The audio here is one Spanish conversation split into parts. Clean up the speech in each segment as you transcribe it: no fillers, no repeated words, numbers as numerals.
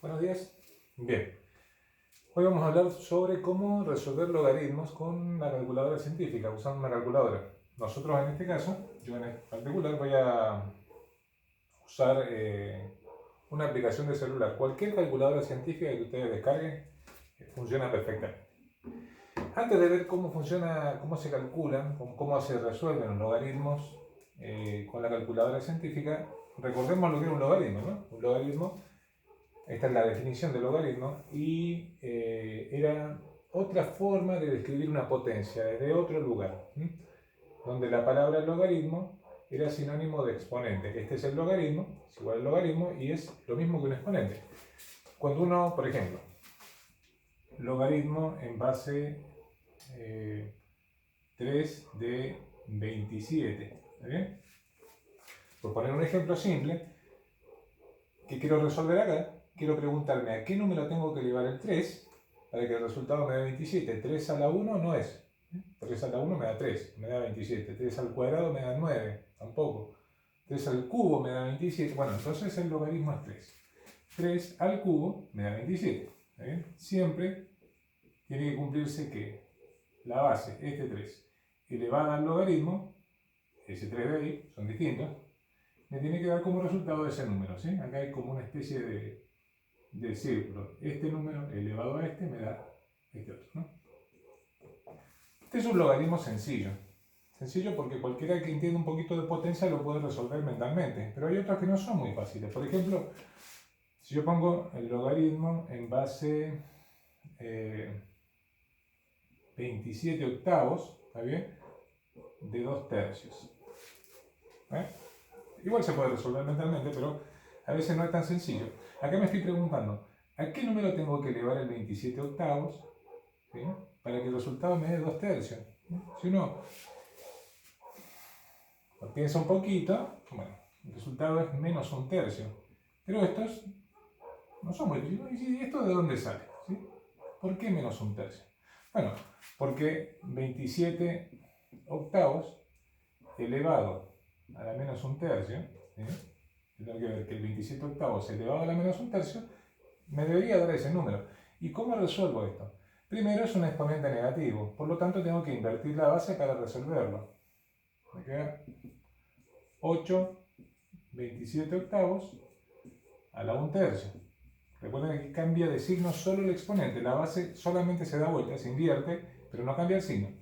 Buenos días. Bien, hoy vamos a hablar sobre cómo resolver logaritmos con una calculadora científica, usando una calculadora. Nosotros en este caso, yo en particular voy a usar una aplicación de celular. Cualquier calculadora científica que ustedes descarguen funciona perfectamente. Antes de ver cómo funciona, cómo se calculan, cómo se resuelven los logaritmos con la calculadora científica, recordemos lo que era un logaritmo, ¿no? Un logaritmo, esta es la definición de logaritmo, y era otra forma de describir una potencia desde otro lugar, donde la palabra logaritmo era sinónimo de exponente. Este es el logaritmo, es igual al logaritmo y es lo mismo que un exponente. Cuando uno, por ejemplo, logaritmo en base 3 de 27, ¿está bien? Por poner un ejemplo simple, que quiero resolver acá, quiero preguntarme a qué número tengo que elevar el 3 para que el resultado me dé 27. 3 a la 1 no es. 3 a la 1 me da 3, me da 27. 3 al cuadrado me da 9, tampoco. 3 al cubo me da 27. Bueno, entonces el logaritmo es 3. 3 al cubo me da 27. ¿Está bien? Siempre tiene que cumplirse que la base, este 3, elevada al logaritmo, ese 3 de ahí, son distintos, me tiene que dar como resultado ese número, ¿sí? Acá hay como una especie de círculo. Este número elevado a este me da este otro, ¿no? Este es un logaritmo sencillo. Sencillo porque cualquiera que entienda un poquito de potencia lo puede resolver mentalmente. Pero hay otros que no son muy fáciles. Por ejemplo, si yo pongo el logaritmo en base 27 octavos, ¿está bien? De 2 tercios. ¿Eh? Igual se puede resolver mentalmente, pero a veces no es tan sencillo. Acá me estoy preguntando, ¿a qué número tengo que elevar el 27 octavos? ¿Sí? Para que el resultado me dé 2 tercios. Si uno lo piensa un poquito, bueno, el resultado es menos 1 tercio. Pero estos no son muy difíciles. ¿Y esto de dónde sale? ¿Sí? ¿Por qué menos 1 tercio? Bueno, porque 27 octavos elevado a la menos 1 tercio, ¿sí? Tengo que ver que el 27 octavos elevado a la menos 1 tercio me debería dar ese número. ¿Y cómo resuelvo esto? Primero es un exponente negativo, por lo tanto tengo que invertir la base para resolverlo. Me queda 8 27 octavos a la 1 tercio. Recuerden que cambia de signo solo el exponente, la base solamente se da vuelta, se invierte, pero no cambia el signo.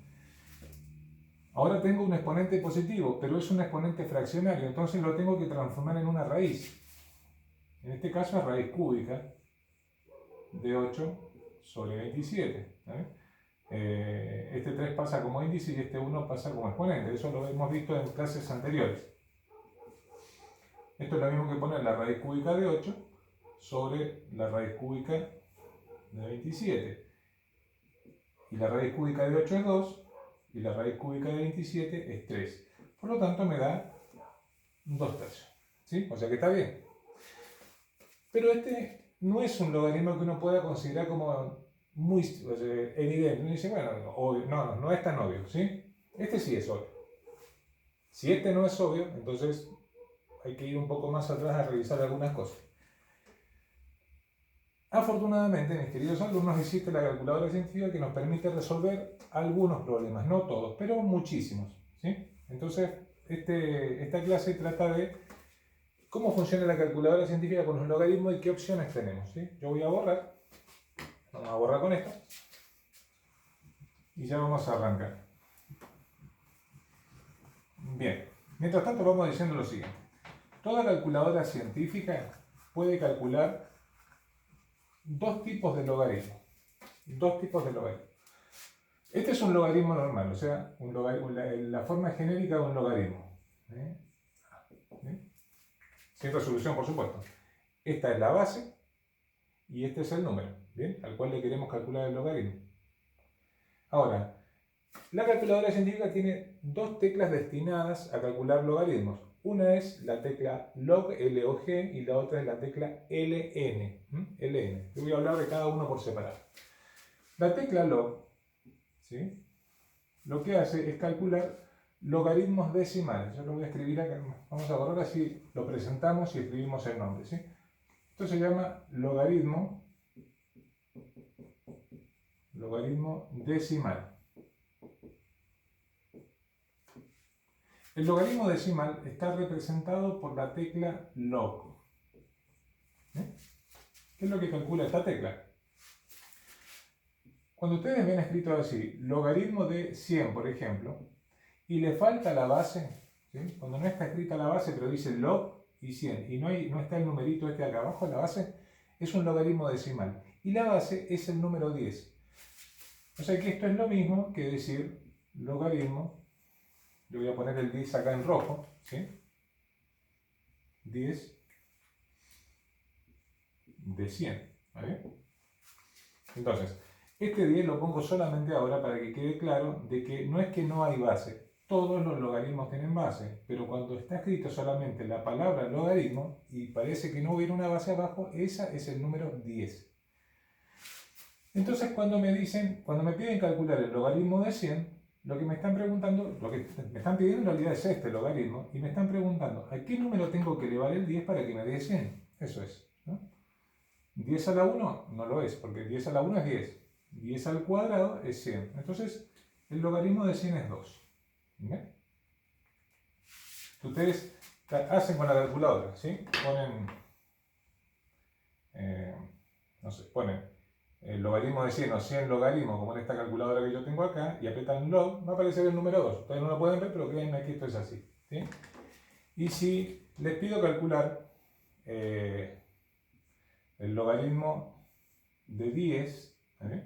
Ahora tengo un exponente positivo, pero es un exponente fraccionario, entonces lo tengo que transformar en una raíz. En este caso es raíz cúbica de 8 sobre 27. Este 3 pasa como índice y este 1 pasa como exponente. Eso lo hemos visto en clases anteriores. Esto es lo mismo que poner la raíz cúbica de 8 sobre la raíz cúbica de 27. Y la raíz cúbica de 8 es 2 y la raíz cúbica de 27 es 3. Por lo tanto me da 2 tercios. ¿Sí? O sea que está bien. Pero este no es un logaritmo que uno pueda considerar como muy evidente. Uno dice, bueno, obvio. No es tan obvio, ¿sí? Este sí es obvio. Si este no es obvio, entonces hay que ir un poco más atrás a revisar algunas cosas. Afortunadamente, mis queridos alumnos, existe la calculadora científica que nos permite resolver algunos problemas, no todos, pero muchísimos, ¿sí? Entonces, esta clase trata de cómo funciona la calculadora científica con los logaritmos y qué opciones tenemos, ¿sí? Yo voy a borrar, vamos a borrar con esto, y ya vamos a arrancar. Bien, mientras tanto vamos diciendo lo siguiente. Toda calculadora científica puede calcular dos tipos de logaritmos. Dos tipos de logaritmos. Este es un logaritmo normal, o sea, la forma genérica de un logaritmo. Sin resolución, por supuesto. Esta es la base y este es el número, ¿bien? Al cual le queremos calcular el logaritmo. Ahora, la calculadora científica tiene dos teclas destinadas a calcular logaritmos. Una es la tecla log, L-O-G, y la otra es la tecla Ln. Ln. Yo voy a hablar de cada uno por separado. La tecla log, ¿sí?, lo que hace es calcular logaritmos decimales. Yo lo voy a escribir acá. Vamos a borrar así, lo presentamos y escribimos el nombre, ¿sí? Esto se llama logaritmo decimal. El logaritmo decimal está representado por la tecla log. ¿Qué es lo que calcula esta tecla? Cuando ustedes ven escrito así, logaritmo de 100, por ejemplo, y le falta la base, ¿sí? Cuando no está escrita la base, pero dice log y 100, y no está el numerito este de acá abajo, la base es un logaritmo decimal. Y la base es el número 10. O sea que esto es lo mismo que decir logaritmo, yo voy a poner el 10 acá en rojo, ¿sí? 10 de 100, ¿vale? Entonces, este 10 lo pongo solamente ahora para que quede claro de que no hay base. Todos los logaritmos tienen base, pero cuando está escrito solamente la palabra logaritmo y parece que no hubiera una base abajo, esa es el número 10. Entonces, cuando me piden calcular el logaritmo de 100, lo que me están preguntando, lo que me están pidiendo en realidad es este logaritmo, y me están preguntando, ¿a qué número tengo que elevar el 10 para que me dé 100? Eso es, ¿no? 10 a la 1 no lo es, porque 10 a la 1 es 10. 10 al cuadrado es 100. Entonces, el logaritmo de 100 es 2. ¿Bien? Ustedes hacen con la calculadora, ¿sí? Ponen, no sé, ponen el logaritmo de 100 o 100 logaritmos, como en esta calculadora que yo tengo acá, y apretan log, va a aparecer el número 2. Ustedes no lo pueden ver, pero créanme que esto es así, ¿sí? Y si les pido calcular el logaritmo de 10, ¿vale?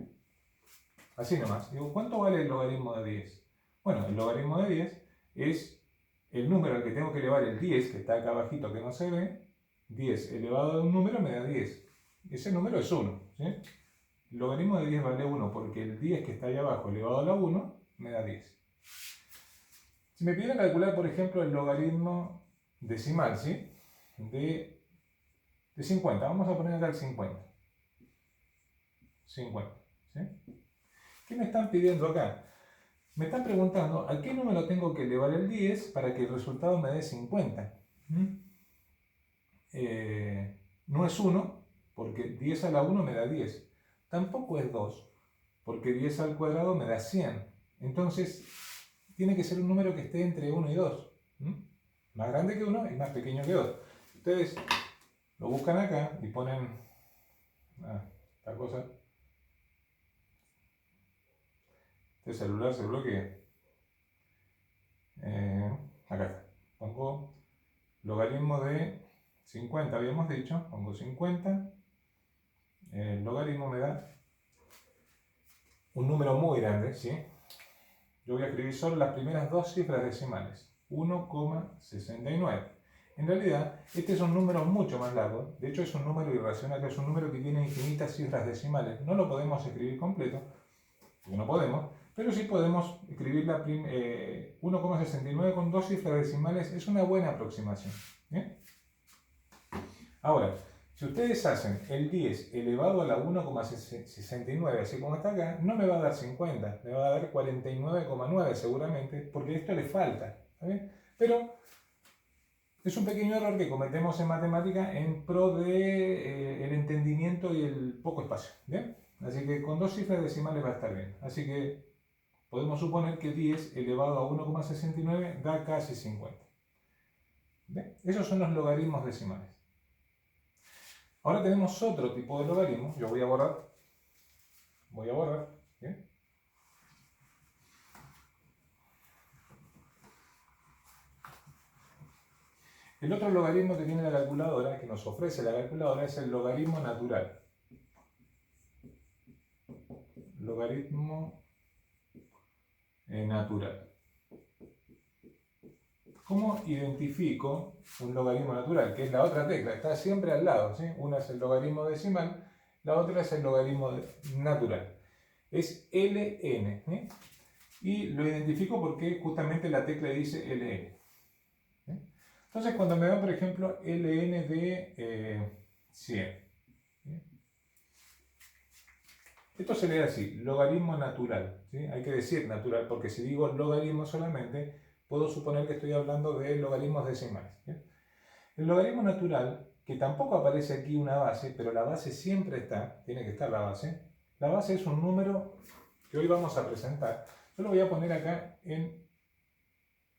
Así nomás. Digo, ¿cuánto vale el logaritmo de 10? Bueno, el logaritmo de 10 es el número al que tengo que elevar el 10, que está acá abajito que no se ve. 10 elevado a un número me da 10. Ese número es 1, ¿sí? El logaritmo de 10 vale 1 porque el 10 que está ahí abajo elevado a la 1 me da 10. Si me pidieran calcular, por ejemplo, el logaritmo decimal, ¿sí? De 50, vamos a poner acá el 50. 50, ¿sí? ¿Qué me están pidiendo acá? Me están preguntando a qué número tengo que elevar el 10 para que el resultado me dé 50. No es 1, porque 10 a la 1 me da 10. Tampoco es 2, porque 10 al cuadrado me da 100. Entonces, tiene que ser un número que esté entre 1 y 2. Más grande que 1 y más pequeño que 2. Ustedes lo buscan acá y ponen esta cosa. Este celular se bloquea. Acá está. Pongo logaritmo de 50, habíamos dicho. Pongo 50. El logaritmo me da un número muy grande, ¿sí? Yo voy a escribir solo las primeras dos cifras decimales. 1,69. En realidad, este es un número mucho más largo. De hecho, es un número irracional, es un número que tiene infinitas cifras decimales. No lo podemos escribir completo, porque no podemos, pero sí podemos escribir 1,69 con dos cifras decimales. Es una buena aproximación. ¿Bien? Ahora, si ustedes hacen el 10 elevado a la 1,69, así como está acá, no me va a dar 50, me va a dar 49,9 seguramente, porque esto le falta. ¿Está bien? Pero es un pequeño error que cometemos en matemática en pro de el entendimiento y el poco espacio. ¿Bien? Así que con dos cifras decimales va a estar bien. Así que podemos suponer que 10 elevado a 1,69 da casi 50. ¿Bien? Esos son los logaritmos decimales. Ahora tenemos otro tipo de logaritmo. Yo voy a borrar. ¿Bien? El otro logaritmo que tiene la calculadora, que nos ofrece la calculadora, es el logaritmo natural. Logaritmo natural. ¿Cómo identifico un logaritmo natural? Que es la otra tecla, está siempre al lado, ¿sí? Una es el logaritmo decimal, la otra es el logaritmo natural. Es ln, ¿sí? Y lo identifico porque justamente la tecla dice ln. ¿Sí? Entonces, cuando me da, por ejemplo, ln de 100, ¿sí? Esto se lee así, logaritmo natural, ¿sí? Hay que decir natural, porque si digo logaritmo solamente, puedo suponer que estoy hablando de logaritmos decimales. ¿Sí? El logaritmo natural que tampoco aparece aquí una base, pero la base siempre está, tiene que estar la base. La base es un número que hoy vamos a presentar. Yo lo voy a poner acá en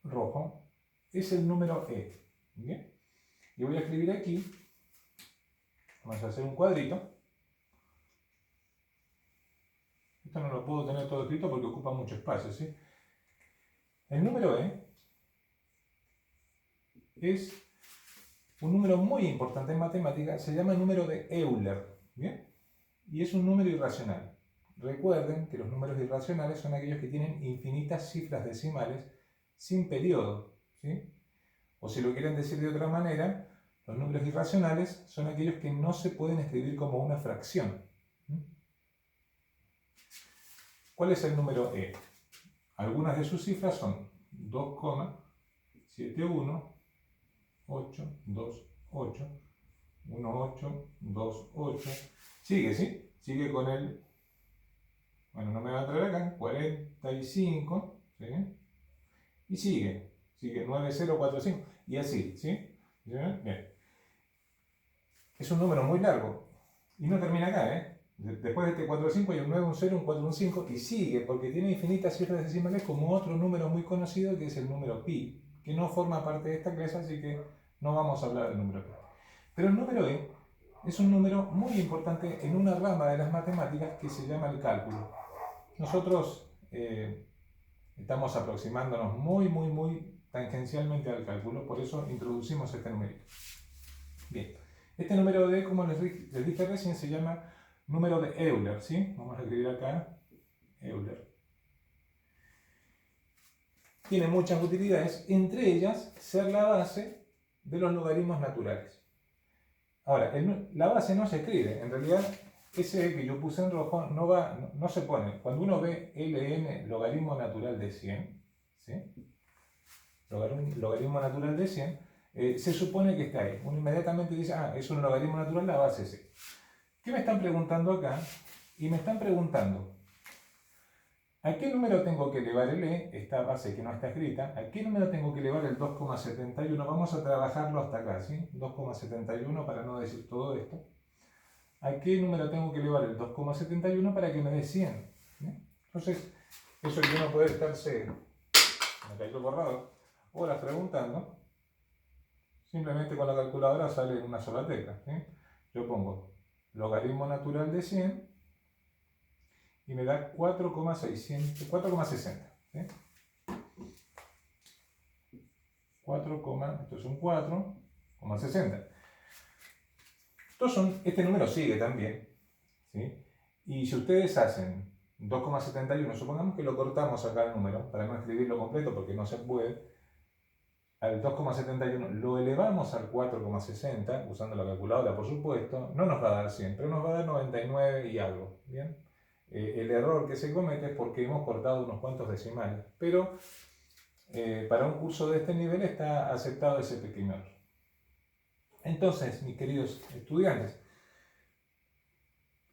rojo. Es el número E. ¿Bien? Y voy a escribir aquí. Vamos a hacer un cuadrito. Esto no lo puedo tener todo escrito porque ocupa mucho espacio, ¿sí? El número E es un número muy importante en matemáticas, se llama número de Euler, ¿bien? Y es un número irracional. Recuerden que los números irracionales son aquellos que tienen infinitas cifras decimales sin periodo, ¿sí? O si lo quieren decir de otra manera, los números irracionales son aquellos que no se pueden escribir como una fracción. ¿Cuál es el número E? Algunas de sus cifras son 2,71, 8, 2, 8, 1, 8, 2, 8. Sigue, ¿sí? Sigue con el... Bueno, no me va a traer acá. 45, ¿sí? Y sigue. Sigue 9, 0, 4, 5. Y así, ¿sí? Bien. Es un número muy largo. Y no termina acá, ¿eh? Después de este 4, 5 hay un 9, un 0, un 4, un 5. Y sigue, porque tiene infinitas cifras decimales como otro número muy conocido que es el número pi, que no forma parte de esta clase, así que no vamos a hablar del número pi. Pero el número E es un número muy importante en una rama de las matemáticas que se llama el cálculo. Nosotros estamos aproximándonos muy tangencialmente al cálculo, por eso introducimos este numerito. Bien, este número D, como les dije recién, se llama número de Euler, ¿sí? Vamos a escribir acá Euler. Tiene muchas utilidades, entre ellas ser la base de los logaritmos naturales. Ahora, la base no se escribe, en realidad ese que yo puse en rojo no se pone. Cuando uno ve ln logaritmo natural de 100, ¿sí? Logaritmo natural de 100, se supone que está ahí. Uno inmediatamente dice, ah, es un logaritmo natural, la base es. ¿Qué me están preguntando acá? Y me están preguntando, ¿a qué número tengo que elevar el E? Esta base que no está escrita. ¿A qué número tengo que elevar el 2,71? Vamos a trabajarlo hasta acá, ¿sí? 2,71 para no decir todo esto. ¿A qué número tengo que elevar el 2,71 para que me dé 100? ¿Sí? Entonces, eso que uno puede estarse, me cayó el borrador, horas preguntando. Simplemente con la calculadora sale una sola tecla, ¿sí? Yo pongo logaritmo natural de 100 y me da 4,60. ¿Sí? 4, esto es un 4,60. Este número sigue también, ¿sí? Y si ustedes hacen 2,71, supongamos que lo cortamos acá el número, para no escribirlo completo porque no se puede, al 2,71 lo elevamos al 4,60, usando la calculadora por supuesto, no nos va a dar 100, pero nos va a dar 99 y algo, ¿bien? El error que se comete es porque hemos cortado unos cuantos decimales, pero para un curso de este nivel está aceptado ese pequeño error. Entonces, mis queridos estudiantes,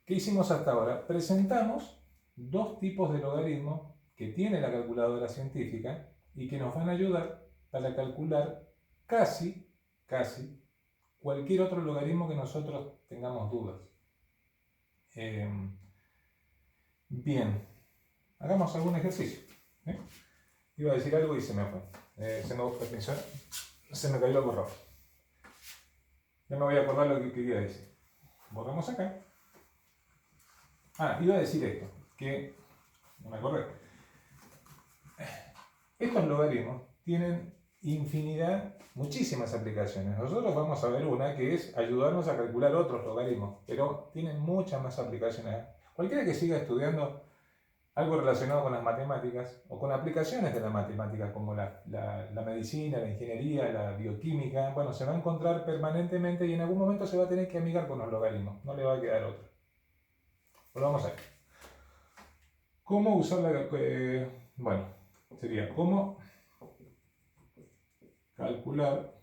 ¿qué hicimos hasta ahora? Presentamos dos tipos de logaritmos que tiene la calculadora científica y que nos van a ayudar para calcular casi cualquier otro logaritmo que nosotros tengamos dudas. Bien, hagamos algún ejercicio. Iba a decir algo y se me fue. Se me cayó el borrador. Ya me voy a acordar lo que quería decir. Borramos acá. Iba a decir esto, que no me acordé. Estos logaritmos tienen infinidad, muchísimas aplicaciones. Nosotros vamos a ver una que es ayudarnos a calcular otros logaritmos, pero tienen muchas más aplicaciones. Cualquiera que siga estudiando algo relacionado con las matemáticas o con aplicaciones de la matemática como la medicina, la ingeniería, la bioquímica, bueno, se va a encontrar permanentemente y en algún momento se va a tener que amigar con los logaritmos, no le va a quedar otro. Volvamos a ver. ¿Cómo usar bueno, sería cómo calcular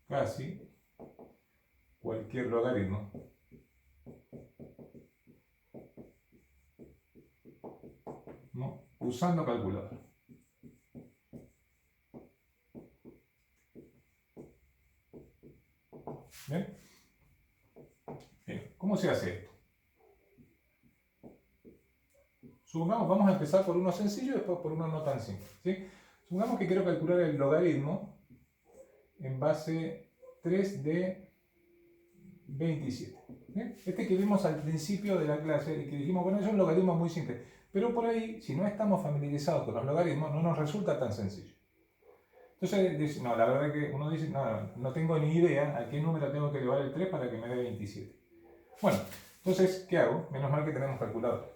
casi cualquier logaritmo usando calculadora. ¿Cómo se hace esto? Supongamos, vamos a empezar por uno sencillo y después por uno no tan simple, ¿sí? Supongamos que quiero calcular el logaritmo en base 3 de 27. ¿Sí? Este que vimos al principio de la clase y que dijimos, bueno, es un logaritmo muy simple. Pero por ahí, si no estamos familiarizados con los logaritmos, no nos resulta tan sencillo. Entonces, no, la verdad que uno dice, no tengo ni idea a qué número tengo que elevar el 3 para que me dé 27. Bueno, entonces, ¿qué hago? Menos mal que tenemos calculadora.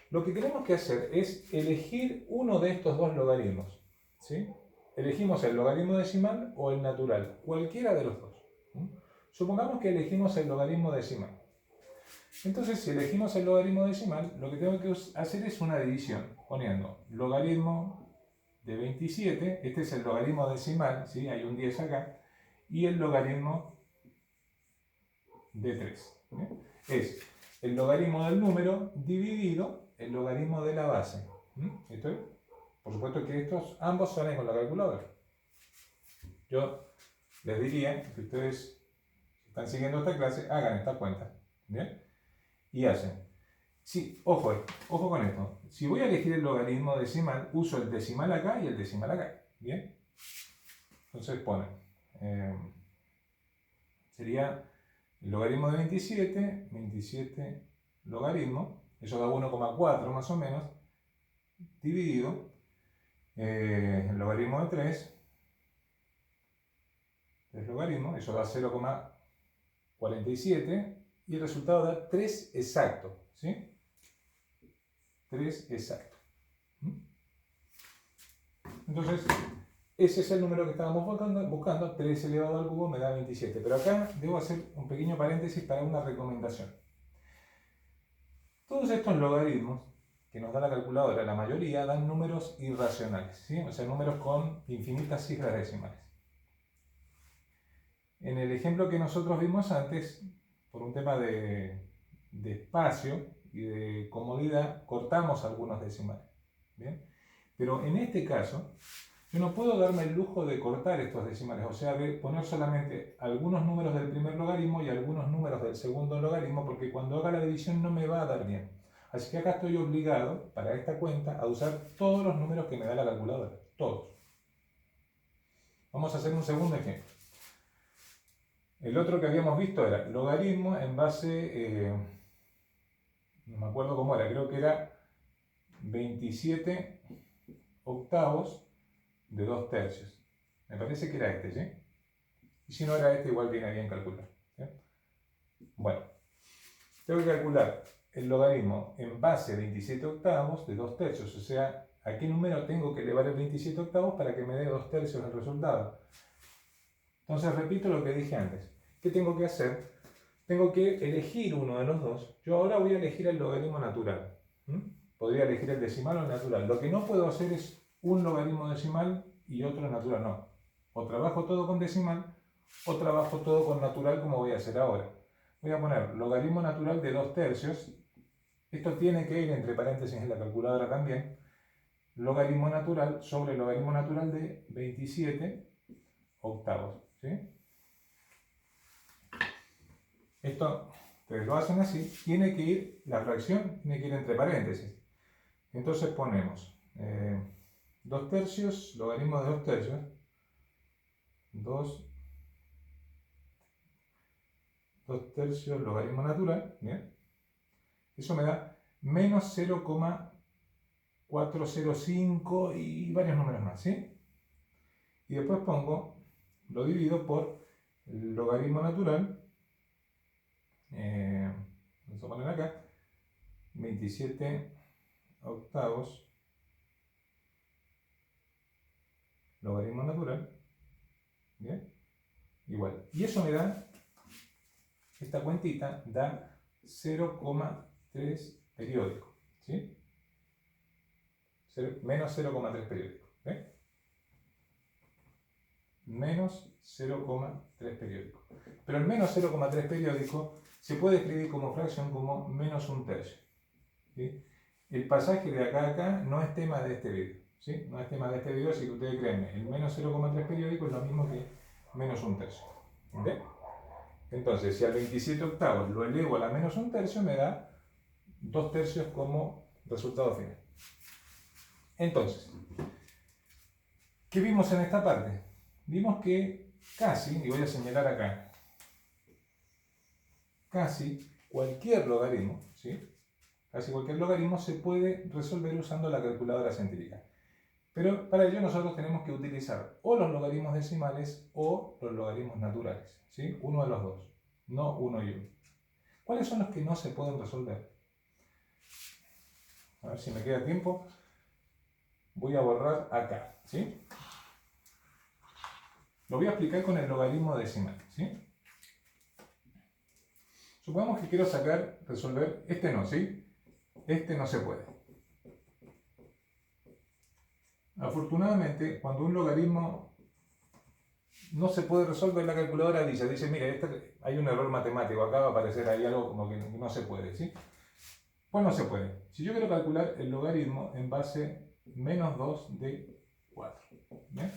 Lo que tenemos que hacer es elegir uno de estos dos logaritmos, ¿sí? Elegimos el logaritmo decimal o el natural, cualquiera de los dos. Supongamos que elegimos el logaritmo decimal. Entonces, si elegimos el logaritmo decimal, lo que tengo que hacer es una división, poniendo logaritmo de 27, este es el logaritmo decimal, ¿sí? Hay un 10 acá, y el logaritmo de 3. ¿Sí? Es el logaritmo del número dividido el logaritmo de la base. Esto es, por supuesto que estos ambos salen con la calculadora. Yo les diría que ustedes, si están siguiendo esta clase, hagan esta cuenta. ¿Bien? Y hacen. Sí, ojo con esto. Si voy a elegir el logaritmo decimal, uso el decimal acá y el decimal acá. ¿Bien? Entonces ponen. Sería el logaritmo de 27 logaritmo, eso da 1,4 más o menos, dividido el logaritmo de 3 logaritmo, eso da 0,47 y el resultado da 3 exacto, ¿sí? 3 exacto. Entonces, ese es el número que estábamos buscando, 3 elevado al cubo me da 27. Pero acá debo hacer un pequeño paréntesis para una recomendación. Todos estos logaritmos que nos da la calculadora, la mayoría dan números irracionales, ¿sí? O sea, números con infinitas cifras decimales. En el ejemplo que nosotros vimos antes, por un tema de espacio y de comodidad, cortamos algunos decimales. ¿Bien? Pero en este caso, yo no puedo darme el lujo de cortar estos decimales, o sea, de poner solamente algunos números del primer logaritmo y algunos números del segundo logaritmo, porque cuando haga la división no me va a dar bien. Así que acá estoy obligado, para esta cuenta, a usar todos los números que me da la calculadora. Todos. Vamos a hacer un segundo ejemplo. El otro que habíamos visto era logaritmo en base, no me acuerdo cómo era, creo que era 27 octavos de 2 tercios. Me parece que era este, ¿sí? Y si no era este, igual viene bien calcular. ¿Sí? Bueno, tengo que calcular el logaritmo en base 27 octavos de 2 tercios, o sea, ¿a qué número tengo que elevar el 27 octavos para que me dé 2 tercios el resultado? Entonces repito lo que dije antes. ¿Qué tengo que hacer? Tengo que elegir uno de los dos. Yo ahora voy a elegir el logaritmo natural. Podría elegir el decimal o el natural. Lo que no puedo hacer es un logaritmo decimal y otro natural, no. O trabajo todo con decimal o trabajo todo con natural como voy a hacer ahora. Voy a poner logaritmo natural de 2 tercios. Esto tiene que ir entre paréntesis en la calculadora también. Logaritmo natural sobre logaritmo natural de 27 octavos. ¿Sí? Esto, ustedes lo hacen así, tiene que ir, la fracción tiene que ir entre paréntesis. Entonces ponemos 2 tercios, logaritmo de 2 tercios, 2 tercios logaritmo natural, ¿bien? Eso me da menos 0,405 y varios números más, ¿sí? Y después pongo, lo divido por el logaritmo natural, vamos a poner acá, 27 octavos, logaritmo natural, ¿bien? Igual. Y eso me da, esta cuentita da 0,3 periódico, ¿sí? Menos 0,3 periódico, ¿ven? Menos 0,3 periódico. Pero el menos 0,3 periódico se puede escribir como fracción como menos un tercio, ¿sí? El pasaje de acá a acá no es tema de este video, ¿sí? No es tema de este video, así que ustedes créanme, el menos 0,3 periódico es lo mismo que menos un tercio. ¿Okay? Entonces, si al 27 octavos lo elevo a la menos un tercio, me da 2 tercios como resultado final. Entonces, ¿qué vimos en esta parte? Vimos que casi, y voy a señalar acá, casi cualquier logaritmo, ¿sí? Casi cualquier logaritmo se puede resolver usando la calculadora científica. Pero para ello nosotros tenemos que utilizar o los logaritmos decimales o los logaritmos naturales, ¿sí? Uno de los dos, no uno y uno. ¿Cuáles son los que no se pueden resolver? A ver si me queda tiempo. Voy a borrar acá, ¿sí? Lo voy a explicar con el logaritmo decimal, ¿sí? Supongamos que quiero resolver, este no, ¿sí? Este no se puede. Afortunadamente, cuando un logaritmo no se puede resolver, la calculadora dice, mire, hay un error matemático, acá va a aparecer ahí algo como que no se puede, ¿sí? Pues no se puede. Si yo quiero calcular el logaritmo en base menos 2 de 4, ¿bien?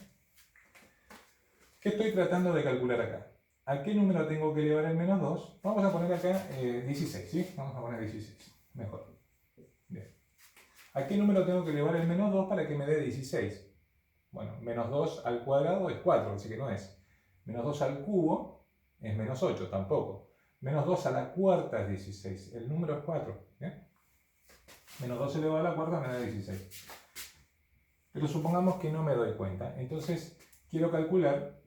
¿Qué estoy tratando de calcular acá? ¿A qué número tengo que elevar el menos 2? Vamos a poner acá 16, ¿sí? Vamos a poner 16, mejor. Bien. ¿A qué número tengo que elevar el menos 2 para que me dé 16? Bueno, menos 2 al cuadrado es 4, así que no es. Menos 2 al cubo es menos 8, tampoco. Menos 2 a la cuarta es 16, el número es 4, ¿bien? Menos 2 elevado a la cuarta me da 16. Pero supongamos que no me doy cuenta. Entonces, quiero calcular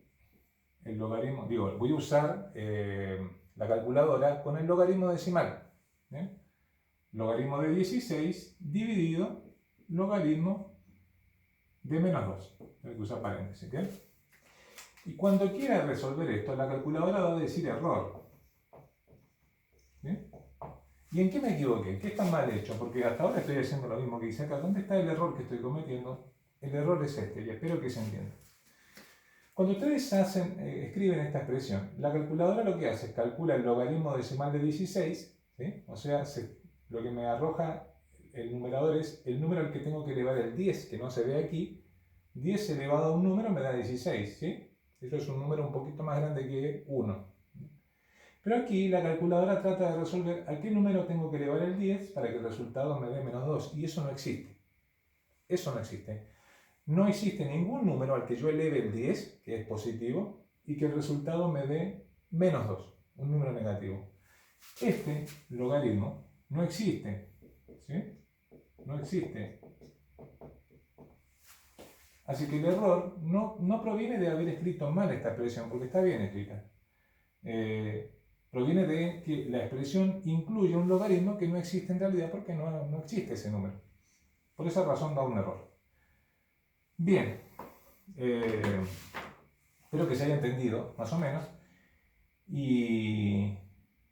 el logaritmo, voy a usar la calculadora con el logaritmo decimal. ¿Bien? Logaritmo de 16 dividido logaritmo de menos 2. Tengo que usar paréntesis, ¿bien? Y cuando quiera resolver esto, la calculadora va a decir error. ¿Bien? ¿Y en qué me equivoqué? ¿Qué está mal hecho? Porque hasta ahora estoy haciendo lo mismo que hice acá. ¿Dónde está el error que estoy cometiendo? El error es este, y espero que se entienda. Cuando ustedes escriben esta expresión, la calculadora lo que hace es calcula el logaritmo decimal de 16, ¿sí? O sea, lo que me arroja el numerador es el número al que tengo que elevar el 10, que no se ve aquí. 10 elevado a un número me da 16, ¿sí? Esto es un número un poquito más grande que 1. Pero aquí la calculadora trata de resolver a qué número tengo que elevar el 10 para que el resultado me dé menos 2. Y eso no existe. Eso no existe. No existe ningún número al que yo eleve el 10, que es positivo, y que el resultado me dé menos 2, un número negativo. Este logaritmo no existe, ¿sí? No existe. Así que el error no proviene de haber escrito mal esta expresión, porque está bien escrita. Proviene de que la expresión incluye un logaritmo que no existe en realidad porque no existe ese número. Por esa razón da un error. Bien, espero que se haya entendido, más o menos, y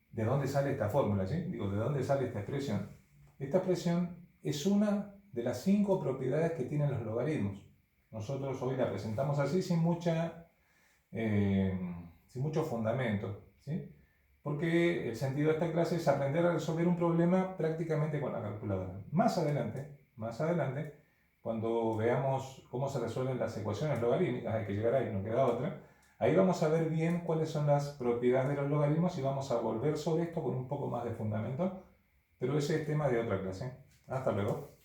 de dónde sale esta fórmula, ¿sí? Digo, ¿de dónde sale esta expresión? Esta expresión es una de las 5 propiedades que tienen los logaritmos. Nosotros hoy la presentamos así sin mucho fundamento, ¿sí? Porque el sentido de esta clase es aprender a resolver un problema prácticamente con la calculadora. Más adelante, cuando veamos cómo se resuelven las ecuaciones logarítmicas, hay que llegar ahí, no queda otra, ahí vamos a ver bien cuáles son las propiedades de los logaritmos y vamos a volver sobre esto con un poco más de fundamento, pero ese es tema de otra clase. Hasta luego.